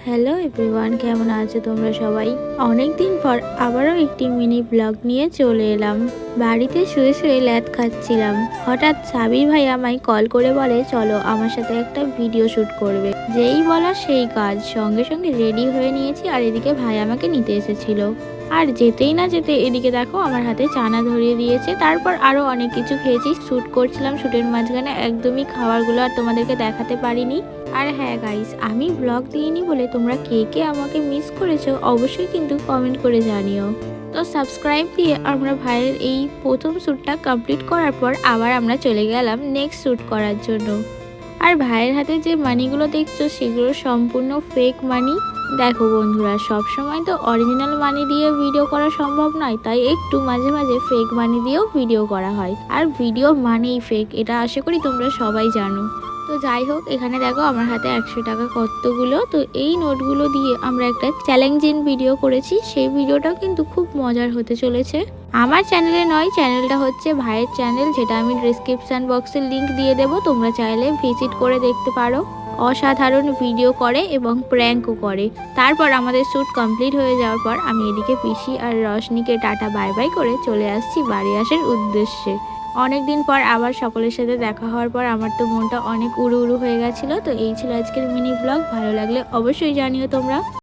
Hello everyone, কেমন আছো তোমরা সবাই? অনেক দিন পর আবারও একটি মিনি ব্লগ নিয়ে চলে এলাম। বাড়িতে শুয়ে শুয়ে ল্যাদ খাচ্ছিলাম, হঠাৎ সাবির ভাই আমায় কল করে বলে চলো আমার সাথে একটা ভিডিও শ্যুট করবে। যেই বলা সেই কাজ, সঙ্গে সঙ্গে রেডি হয়ে নিয়েছি। আর এদিকে ভাই আমাকে নিতে এসেছিল। আর যেতেই না যেতে এদিকে দেখো আমার হাতে চানা ধরিয়ে দিয়েছে। তারপর আরো অনেক কিছু খেয়েছি, শ্যুট করছিলাম। শ্যুটের মাঝখানে একদমই খাবারগুলো আর তোমাদেরকে দেখাতে পারিনি। আর হ্যাঁ গাইস, আমি ব্লগ দিইনি বলে তোমরা কে কে আমাকে মিস করেছো অবশ্যই কিন্তু কমেন্ট করে জানিও। তো সাবস্ক্রাইব দিয়ে আমরা ভাইয়ের এই প্রথম শ্যুটটা কমপ্লিট করার পর আবার আমরা চলে গেলাম নেক্সট শ্যুট করার জন্য। আর ভাইয়ের হাতে যে মানিগুলো দেখছো সেগুলো সম্পূর্ণ ফেক মানি। দেখো বন্ধুরা, সব সময় তো অরিজিনাল মানি দিয়ে ভিডিও করা সম্ভব নয়, তাই একটু মাঝে মাঝে ফেক মানি দিয়েও ভিডিও করা হয়। আর ভিডিও মানেই ফেক, এটা আশা করি তোমরা সবাই জানো। তো যাই হোক, এখানে দেখো আমার হাতে 100 টাকা কতগুলো। তো এই নোটগুলো দিয়ে আমরা একটা চ্যালেঞ্জিং ভিডিও করেছি, সেই ভিডিওটাও কিন্তু খুব মজার হতে চলেছে। আমার চ্যানেলে নয়, চ্যানেলটা হচ্ছে ভাইয়ের চ্যানেল, যেটা আমি ডিসক্রিপশন বক্সের লিংক দিয়ে দেবো, তোমরা চাইলে ভিজিট করে দেখতে পারো। অসাধারণ ভিডিও করে এবং প্র্যাঙ্কও করে। তারপর আমাদের শ্যুট কমপ্লিট হয়ে যাওয়ার পর আমি এদিকে পিসি আর রশনিকে টাটা বাই বাই করে চলে আসছি বাড়ি আসার উদ্দেশ্যে। অনেক দিন পর আবার সকলের সাথে দেখা হওয়ার পর আমার তো মনটা অনেক উড়ু উড়ু হয়ে গেছিলো। তো এই ছিল আজকের মিনি ব্লগ। ভালো লাগলে অবশ্যই জানিও তোমরা।